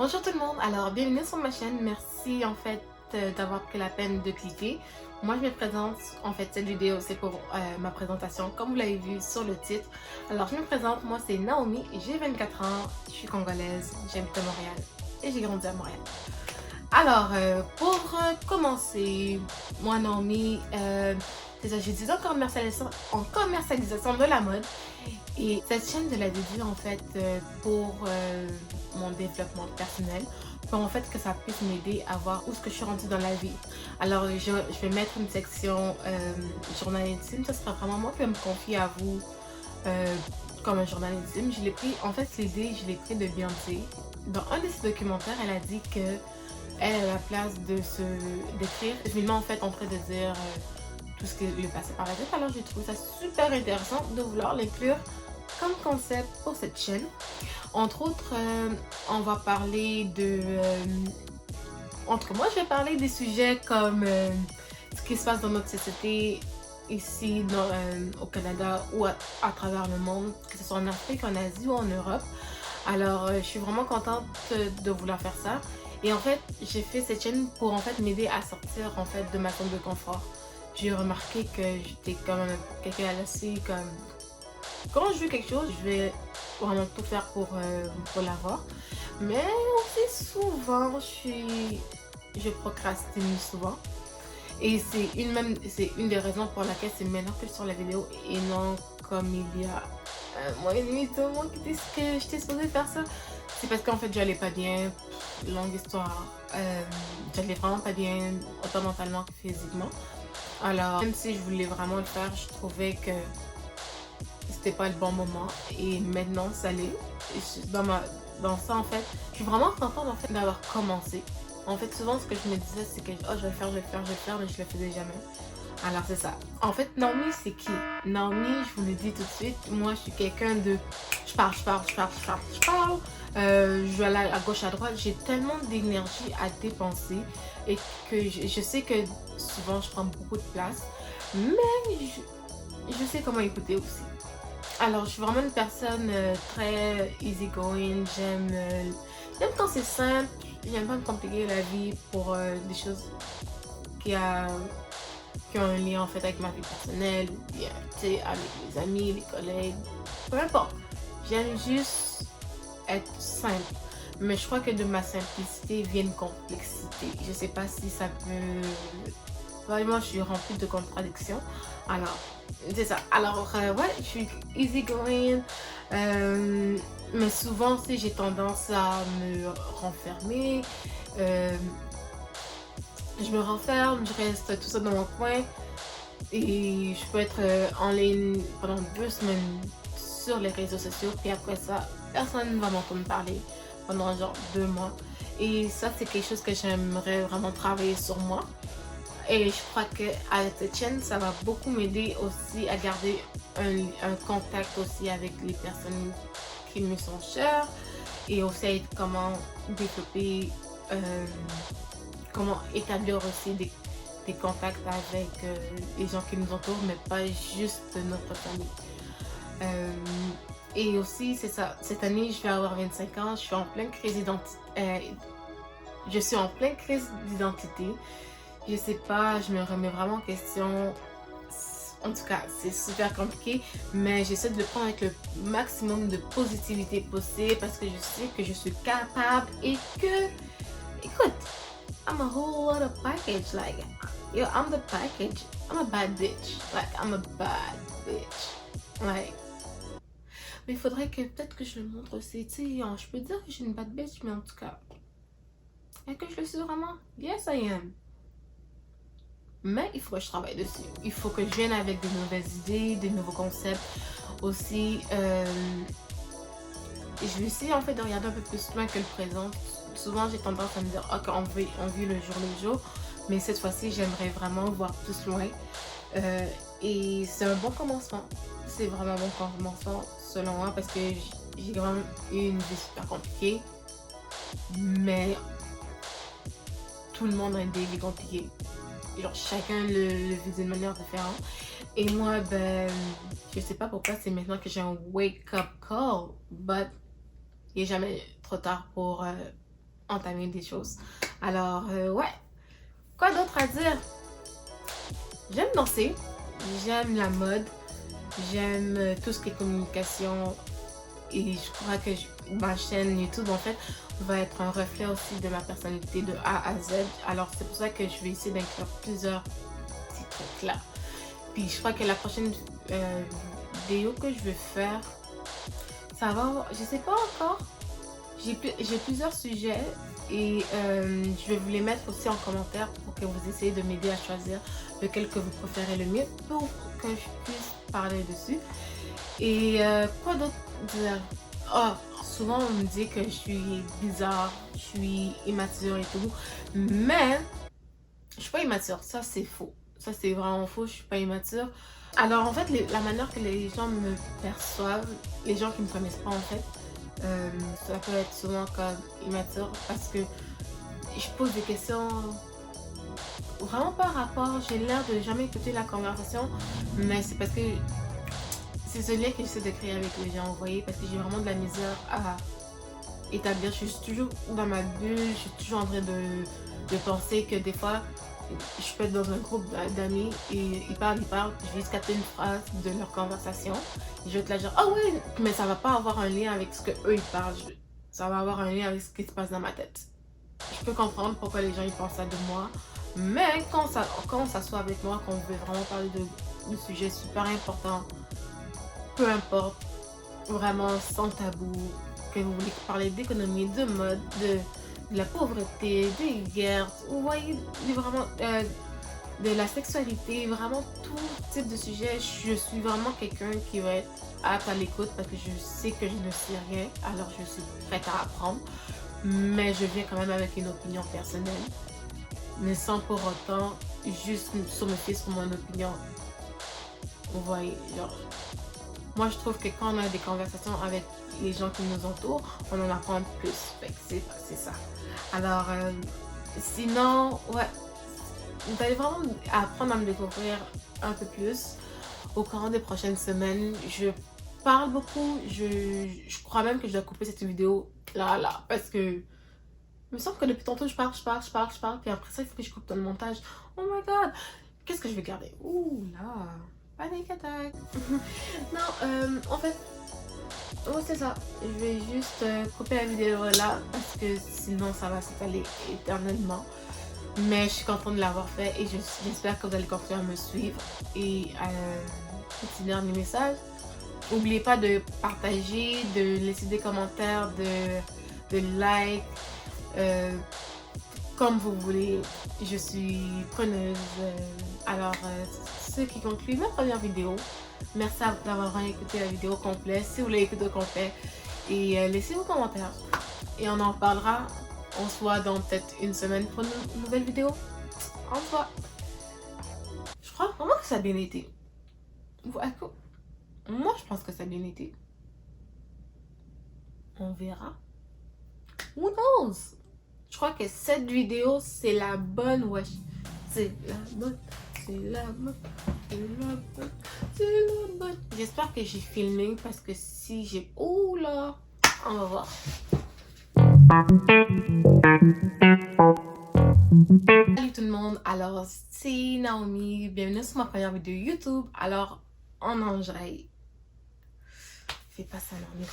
Bonjour tout le monde, alors bienvenue sur ma chaîne, merci en fait d'avoir pris la peine de cliquer. Moi je me présente, en fait cette vidéo c'est pour ma présentation comme vous l'avez vu sur le titre. Alors je me présente, moi c'est Naomi, j'ai 24 ans, je suis congolaise, j'habite à Montréal et j'ai grandi à Montréal. Alors pour commencer, moi Naomi, déjà j'ai 10 ans en commercialisation de la mode. Et cette chaîne, je l'ai dédiée en fait pour mon développement personnel, pour en fait que ça puisse m'aider à voir où est-ce que je suis rendue dans la vie. Alors je vais mettre une section journal intime, ça sera vraiment moi qui vais me confier à vous comme un journal intime. Je l'ai pris, en fait l'idée, je l'ai pris de Beyoncé. Dans un de ses documentaires, elle a dit que elle a la place d'écrire. Je me mets en fait en train de dire tout ce qui lui passait par la tête, alors j'ai trouvé ça super intéressant de vouloir l'inclure comme concept pour cette chaîne. Entre autres, on va parler de... moi, je vais parler des sujets comme ce qui se passe dans notre société ici au Canada ou à travers le monde, que ce soit en Afrique, en Asie ou en Europe. Alors, je suis vraiment contente de vouloir faire ça. Et en fait, j'ai fait cette chaîne pour en fait m'aider à sortir en fait de ma zone de confort. J'ai remarqué que j'étais quand même quelqu'un assez comme... Quand je veux quelque chose, je vais vraiment tout faire pour l'avoir. Mais aussi souvent, je procrastine souvent. Et c'est une des raisons pour laquelle c'est maintenant que je sors la vidéo et non comme il y a un mois et demi, 2 mois que j'étais supposée faire ça. C'est parce qu'en fait, j'allais pas bien, longue histoire. J'allais vraiment pas bien, autant mentalement que physiquement. Alors, même si je voulais vraiment le faire, je trouvais que c'était pas le bon moment. Et maintenant, ça l'est. Dans ça, en fait, je suis vraiment contente en fait, d'avoir commencé. En fait, souvent, ce que je me disais, c'est que oh, je vais le faire, mais je le faisais jamais. Alors, c'est ça. En fait, Naomi, c'est qui? Naomi, je vous le dis tout de suite, moi, je suis quelqu'un de... Je parle. Je vais aller à gauche, à droite. J'ai tellement d'énergie à dépenser et que je sais que souvent, je prends beaucoup de place. Mais je sais comment écouter aussi. Alors, je suis vraiment une personne très easygoing. J'aime quand c'est simple. J'aime pas me compliquer la vie pour des choses qui ont un lien en fait avec ma vie personnelle ou bien avec les amis, les collègues, peu importe. J'aime juste être simple. Mais je crois que de ma simplicité vient une complexité. Je sais pas si ça peut... Vraiment, je suis remplie de contradictions. Alors, c'est ça. Alors, ouais, je suis easygoing. Mais souvent, si j'ai tendance à me renfermer. Je me renferme, je reste tout seul dans mon coin. Et je peux être en ligne pendant 2 semaines sur les réseaux sociaux. Puis après ça, personne ne va m'entendre parler pendant genre 2 mois. Et ça, c'est quelque chose que j'aimerais vraiment travailler sur moi. Et je crois qu'avec cette chaîne, ça va beaucoup m'aider aussi à garder un contact aussi avec les personnes qui me sont chères. Et aussi comment développer, comment établir aussi des contacts avec les gens qui nous entourent, mais pas juste notre famille. Et aussi, c'est ça, cette année, je vais avoir 25 ans, je suis en pleine crise d'identité. Je sais pas, je me remets vraiment en question. En tout cas, c'est super compliqué, mais j'essaie de le prendre avec le maximum de positivité possible parce que je sais que je suis capable et que, écoute, I'm a whole lot of package. Like, yo, I'm the package. I'm a bad bitch. Like, I'm a bad bitch. Like, mais il faudrait que peut-être que je le montre aussi. Tu sais, je peux dire que je suis une bad bitch, mais en tout cas, est-ce que je le suis vraiment? Yes, I am. Mais il faut que je travaille dessus. Il faut que je vienne avec de nouvelles idées, des nouveaux concepts. Aussi, je vais essayer en fait de regarder un peu plus loin que le présent. Souvent, j'ai tendance à me dire, ok, on vit le jour. Mais cette fois-ci, j'aimerais vraiment voir plus loin. Et c'est un bon commencement. C'est vraiment un bon commencement selon moi parce que j'ai vraiment eu une vie super compliquée. Mais tout le monde a une vie compliquée. Genre chacun le vit d'une manière différente. Et moi, ben, je sais pas pourquoi c'est maintenant que j'ai un wake up call, but il n'est jamais trop tard pour entamer des choses. Alors, ouais. Quoi d'autre à dire? J'aime danser, j'aime la mode, j'aime tout ce qui est communication et je crois que ma chaîne YouTube en fait va être un reflet aussi de ma personnalité de A à Z. Alors c'est pour ça que je vais essayer d'inclure plusieurs petits trucs là. Puis je crois que la prochaine vidéo que je vais faire, ça va, je sais pas encore. J'ai plusieurs sujets et je vais vous les mettre aussi en commentaire pour que vous essayez de m'aider à choisir lequel que vous préférez le mieux pour que je puisse parler dessus. Et quoi d'autre dire? Oh, souvent on me dit que je suis bizarre, je suis immature et tout, mais je suis pas immature, ça c'est faux. Ça c'est vraiment faux, je suis pas immature. Alors en fait, la manière que les gens me perçoivent, les gens qui me connaissent pas en fait, ça peut être souvent comme immature parce que je pose des questions vraiment par rapport, j'ai l'air de jamais écouter la conversation, mais c'est parce que c'est ce lien que j'essaie de créer avec les gens, vous voyez, parce que j'ai vraiment de la misère à établir, je suis toujours dans ma bulle, je suis toujours en train de penser que des fois, je peux être dans un groupe d'amis et ils parlent, je vais juste capter une phrase de leur conversation et je vais être là genre, ah oui, mais ça va pas avoir un lien avec ce que eux ils parlent, ça va avoir un lien avec ce qui se passe dans ma tête. Je peux comprendre pourquoi les gens ils pensent ça de moi, mais quand on s'assoit avec moi, quand on veut vraiment parler de sujets super importants, peu importe, vraiment sans tabou, que vous voulez parler d'économie, de mode, de la pauvreté, des guerres, vous voyez, vraiment de la sexualité, vraiment tout type de sujet. Je suis vraiment quelqu'un qui va être apte à l'écoute parce que je sais que je ne sais rien, alors je suis prête à apprendre, mais je viens quand même avec une opinion personnelle, mais sans pour autant juste me fier sur mon opinion. Vous voyez, genre, moi je trouve que quand on a des conversations avec les gens qui nous entourent, on en apprend plus. Fait que c'est ça. Alors, sinon, ouais, vous allez vraiment apprendre à me découvrir un peu plus au cours des prochaines semaines. Je parle beaucoup, je crois même que je dois couper cette vidéo là, parce que il me semble que depuis tantôt je parle, puis après ça il faut que je coupe dans le montage. Oh my god, qu'est-ce que je vais garder? Ouh là, panic attack. Non, en fait, oh, c'est ça. Je vais juste couper la vidéo là parce que sinon ça va s'étaler éternellement. Mais je suis contente de l'avoir fait et j'espère que vous allez continuer à me suivre. Et petit dernier message, n'oubliez pas de partager, de laisser des commentaires, de like, comme vous voulez. Je suis preneuse. Alors, ce qui conclut ma première vidéo. Merci d'avoir écouté la vidéo complète, si vous l'avez écouté au complet. Et laissez vos commentaires. Et on en parlera. On se voit dans peut-être une semaine pour une nouvelle vidéo. Au revoir. Je crois vraiment que ça a bien été. Moi, je pense que ça a bien été. On verra. Who knows? Je crois que cette vidéo, c'est la bonne, wesh. C'est la bonne. C'est la bonne. C'est la bonne. C'est la bonne. J'espère que j'ai filmé parce que si j'ai... Ouh là. On va voir. Salut tout le monde, alors c'est Naomi, bienvenue sur ma première vidéo YouTube. Alors on enjaille. Fais pas ça, Naomi.